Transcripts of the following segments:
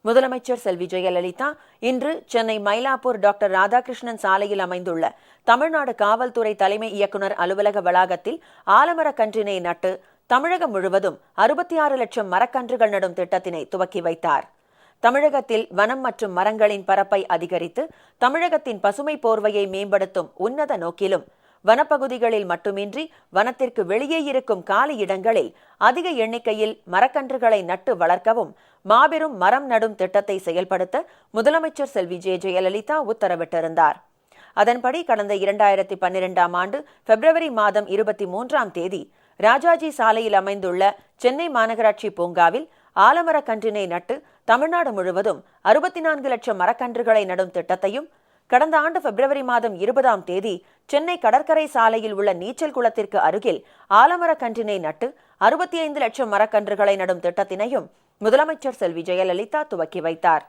முதலமைச்சர் செல்வி ஜெயலலிதா இன்று சென்னை மயிலாப்பூர் டாக்டர் ராதாகிருஷ்ணன் சாலையில் அமைந்துள்ள தமிழ்நாடு காவல்துறை தலைமை இயக்குநர் அலுவலக வளாகத்தில் ஆலமரக் கன்றினை நட்டு தமிழகம் முழுவதும் 66 லட்சம் மரக்கன்றுகள் நடும் திட்டத்தினை துவக்கி வைத்தார். தமிழகத்தில் வனம் மற்றும் மரங்களின் பரப்பை அதிகரித்து தமிழகத்தின் பசுமை போர்வையை மேம்படுத்தும் உன்னத நோக்கிலும் வனப்பகுதிகளில் மட்டுமின்றி வனத்திற்கு வெளியே இருக்கும் காலி இடங்களில் அதிக எண்ணிக்கையில் மரக்கன்றுகளை நட்டு வளர்க்கவும் மாபெரும் மரம் நடும் திட்டத்தை செயல்படுத்த முதலமைச்சர் செல்வி ஜெயலலிதா உத்தரவிட்டிருந்தார். அதன்படி கடந்த 2012ஆம் ஆண்டு பிப்ரவரி மாதம் 23ஆம் தேதி ராஜாஜி சாலையில் அமைந்துள்ள சென்னை மாநகராட்சி பூங்காவில் ஆலமரக் கன்றினை நட்டு தமிழ்நாடு முழுவதும் 64 லட்சம் மரக்கன்றுகளை நடும் திட்டத்தையும், கடந்த ஆண்டு பிப்ரவரி மாதம் 20ஆம் தேதி சென்னை கடற்கரை சாலையில் உள்ள நீச்சல் குளத்திற்கு அருகில் ஆலமரக் கன்றினை நட்டு 65 லட்சம் மரக்கன்றுகளை நடும் திட்டத்தினையும் முதலமைச்சர் செல்வி ஜெயலலிதா துவக்கி வைத்தார்.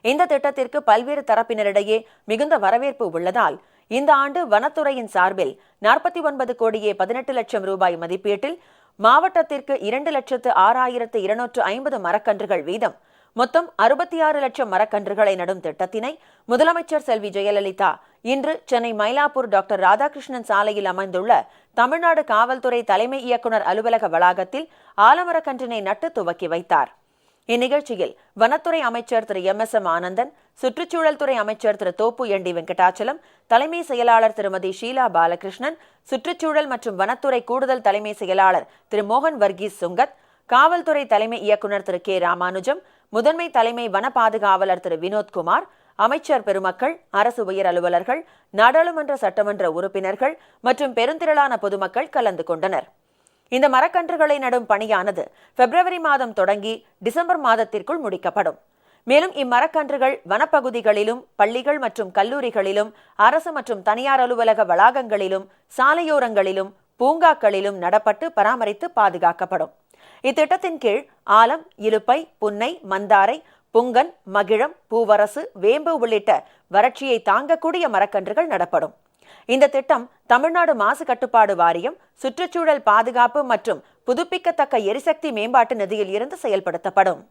இந்த திட்டத்திற்கு பல்வேறு தரப்பினரிடையே மிகுந்த வரவேற்பு உள்ளதால் இந்த ஆண்டு வனத்துறையின் சார்பில் 49 கோடியே 18 லட்சம் ரூபாய் மதிப்பீட்டில் மாவட்டத்திற்கு 2,06,250 மரக்கன்றுகள் வீதம் மொத்தம் 66 லட்சம் மரக்கன்றுகளை நடும் திட்டத்தினை முதலமைச்சர் செல்வி ஜெயலலிதா இன்று சென்னை மயிலாப்பூர் டாக்டர் ராதாகிருஷ்ணன் சாலையில் அமைந்துள்ள தமிழ்நாடு காவல்துறை தலைமை இயக்குநர் அலுவலக வளாகத்தில் ஆலமரக் கன்றினை நட்டு துவக்கி வைத்தார். இந்நிகழ்ச்சியில் வனத்துறை அமைச்சர் திரு MS ஆனந்தன், சுற்றுச்சூழல் துறை அமைச்சர் திரு தோப்பு ND வெங்கடாச்சலம், தலைமை செயலாளர் திருமதி ஷீலா பாலகிருஷ்ணன், சுற்றுச்சூழல் மற்றும் வனத்துறை கூடுதல் தலைமை செயலாளர் திரு மோகன் வர்கீஸ் சுங்கத், காவல்துறை தலைமை இயக்குநர் திரு K ராமானுஜம், முதன்மை தலைமை வன பாதுகாவலர் திரு வினோத்குமார், அமைச்சர் பெருமக்கள், அரசு உயர் அலுவலர்கள், நாடாளுமன்ற சட்டமன்ற உறுப்பினர்கள் மற்றும் பெருந்திரளான பொதுமக்கள் கலந்து கொண்டனர். இந்த மரக்கன்றுகளை நடும் பணியானது பிப்ரவரி மாதம் தொடங்கி டிசம்பர் மாதத்திற்குள் முடிக்கப்படும். மேலும் இம்மரக்கன்றுகள் வனப்பகுதிகளிலும், பள்ளிகள் மற்றும் கல்லூரிகளிலும், அரசு மற்றும் தனியார் அலுவலக வளாகங்களிலும், சாலையோரங்களிலும், பூங்காக்களிலும் நடப்பட்டு பராமரித்து பாதுகாக்கப்படும். இத்திட்டத்தின் கீழ் ஆலம், இலுப்பை, புன்னை, மந்தாரை, புங்கன், மகிழம், பூவரசு, வேம்பு உள்ளிட்ட வறட்சியை தாங்கக்கூடிய மரக்கன்றுகள் நடப்படும். இந்த திட்டம் தமிழ்நாடு மாசு கட்டுப்பாடு வாரியம், சுற்றுச்சூழல் பாதுகாப்பு மற்றும் புதுப்பிக்கத்தக்க எரிசக்தி மேம்பாட்டு நிதியில் இருந்து செயல்படுத்தப்படும்.